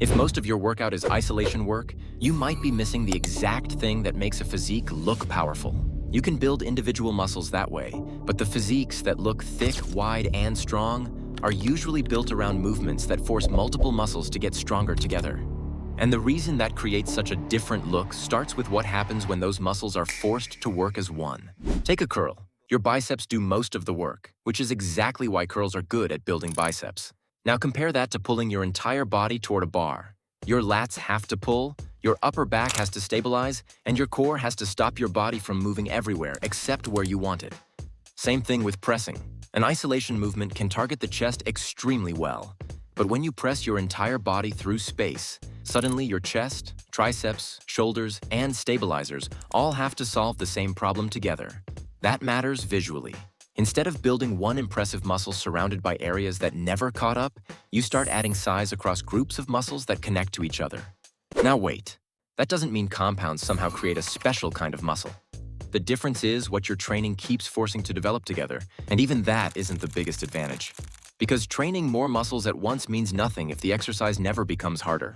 If most of your workout is isolation work, you might be missing the exact thing that makes a physique look powerful. You can build individual muscles that way, but the physiques that look thick, wide, and strong are usually built around movements that force multiple muscles to get stronger together. And the reason that creates such a different look starts with what happens when those muscles are forced to work as one. Take a curl. Your biceps do most of the work, which is exactly why curls are good at building biceps. Now compare that to pulling your entire body toward a bar. Your lats have to pull, your upper back has to stabilize, and your core has to stop your body from moving everywhere except where you want it. Same thing with pressing. An isolation movement can target the chest extremely well. But when you press your entire body through space, suddenly your chest, triceps, shoulders, and stabilizers all have to solve the same problem together. That matters visually. Instead of building one impressive muscle surrounded by areas that never caught up, you start adding size across groups of muscles that connect to each other. Now wait, that doesn't mean compounds somehow create a special kind of muscle. The difference is what your training keeps forcing to develop together, and even that isn't the biggest advantage. Because training more muscles at once means nothing if the exercise never becomes harder.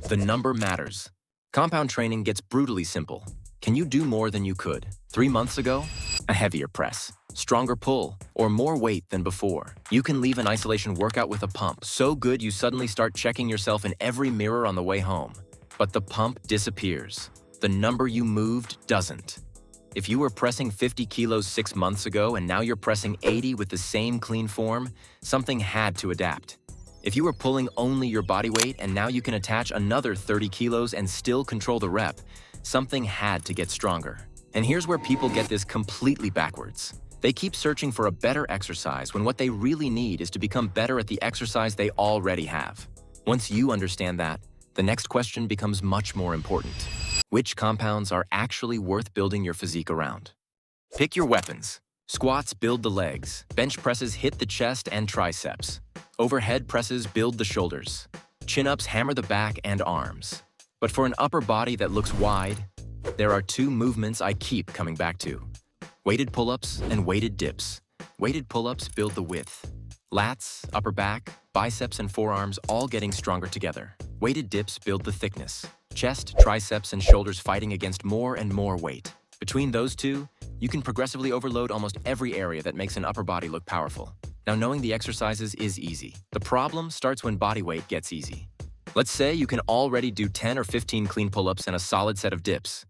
The number matters. Compound training gets brutally simple. Can you do more than you could 3 months ago? A heavier press, stronger pull, or more weight than before. You can leave an isolation workout with a pump so good you suddenly start checking yourself in every mirror on the way home. But the pump disappears. The number you moved doesn't. If you were pressing 50 kilos 6 months ago and now you're pressing 80 with the same clean form, something had to adapt. If you were pulling only your body weight and now you can attach another 30 kilos and still control the rep, something had to get stronger. And here's where people get this completely backwards. They keep searching for a better exercise when what they really need is to become better at the exercise they already have. Once you understand that, the next question becomes much more important. Which compounds are actually worth building your physique around? Pick your weapons. Squats build the legs. Bench presses hit the chest and triceps. Overhead presses build the shoulders. Chin-ups hammer the back and arms. But for an upper body that looks wide, there are 2 movements I keep coming back to. Weighted pull-ups and weighted dips. Weighted pull-ups build the width. Lats, upper back, biceps, and forearms all getting stronger together. Weighted dips build the thickness. Chest, triceps, and shoulders fighting against more and more weight. Between those two, you can progressively overload almost every area that makes an upper body look powerful. Now, knowing the exercises is easy. The problem starts when body weight gets easy. Let's say you can already do 10 or 15 clean pull-ups and a solid set of dips.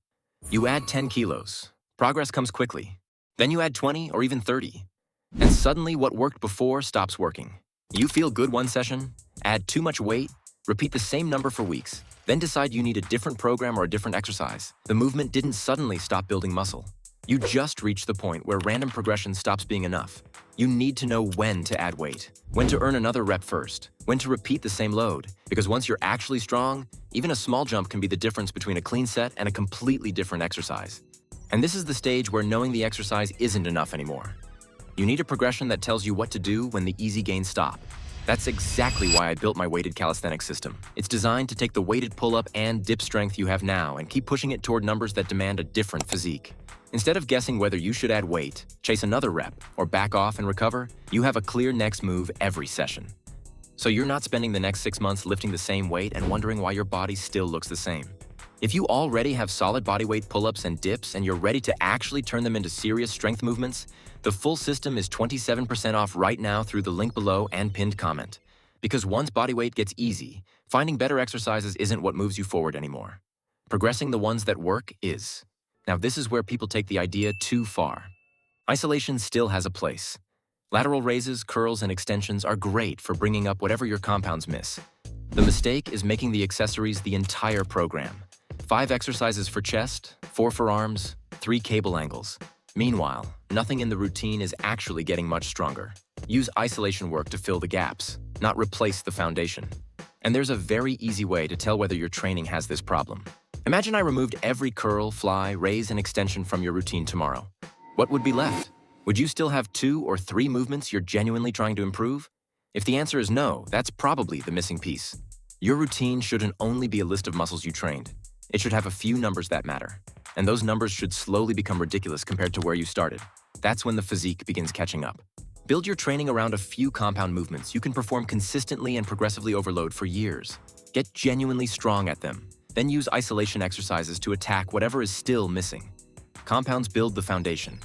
You add 10 kilos. Progress comes quickly. Then you add 20 or even 30. And suddenly what worked before stops working. You feel good one session, add too much weight, repeat the same number for weeks, then decide you need a different program or a different exercise. The movement didn't suddenly stop building muscle. You just reached the point where random progression stops being enough. You need to know when to add weight, when to earn another rep first, when to repeat the same load. Because once you're actually strong, even a small jump can be the difference between a clean set and a completely different exercise. And this is the stage where knowing the exercise isn't enough anymore. You need a progression that tells you what to do when the easy gains stop. That's exactly why I built my weighted calisthenics system. It's designed to take the weighted pull-up and dip strength you have now and keep pushing it toward numbers that demand a different physique. Instead of guessing whether you should add weight, chase another rep, or back off and recover, you have a clear next move every session. So you're not spending the next 6 months lifting the same weight and wondering why your body still looks the same. If you already have solid bodyweight pull-ups and dips and you're ready to actually turn them into serious strength movements, the full system is 27% off right now through the link below and pinned comment. Because once bodyweight gets easy, finding better exercises isn't what moves you forward anymore. Progressing the ones that work is. Now this is where people take the idea too far. Isolation still has a place. Lateral raises, curls, and extensions are great for bringing up whatever your compounds miss. The mistake is making the accessories the entire program. 5 exercises for chest, 4 for arms, 3 cable angles. Meanwhile, nothing in the routine is actually getting much stronger. Use isolation work to fill the gaps, not replace the foundation. And there's a very easy way to tell whether your training has this problem. Imagine I removed every curl, fly, raise, and extension from your routine tomorrow. What would be left? Would you still have 2 or 3 movements you're genuinely trying to improve? If the answer is no, that's probably the missing piece. Your routine shouldn't only be a list of muscles you trained. It should have a few numbers that matter. And those numbers should slowly become ridiculous compared to where you started. That's when the physique begins catching up. Build your training around a few compound movements you can perform consistently and progressively overload for years. Get genuinely strong at them. Then use isolation exercises to attack whatever is still missing. Compounds build the foundation.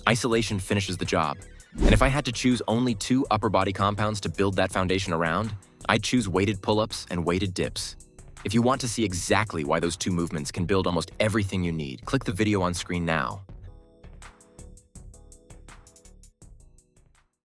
Isolation finishes the job. And if I had to choose only 2 upper body compounds to build that foundation around, I'd choose weighted pull-ups and weighted dips. If you want to see exactly why those 2 movements can build almost everything you need, click the video on screen now.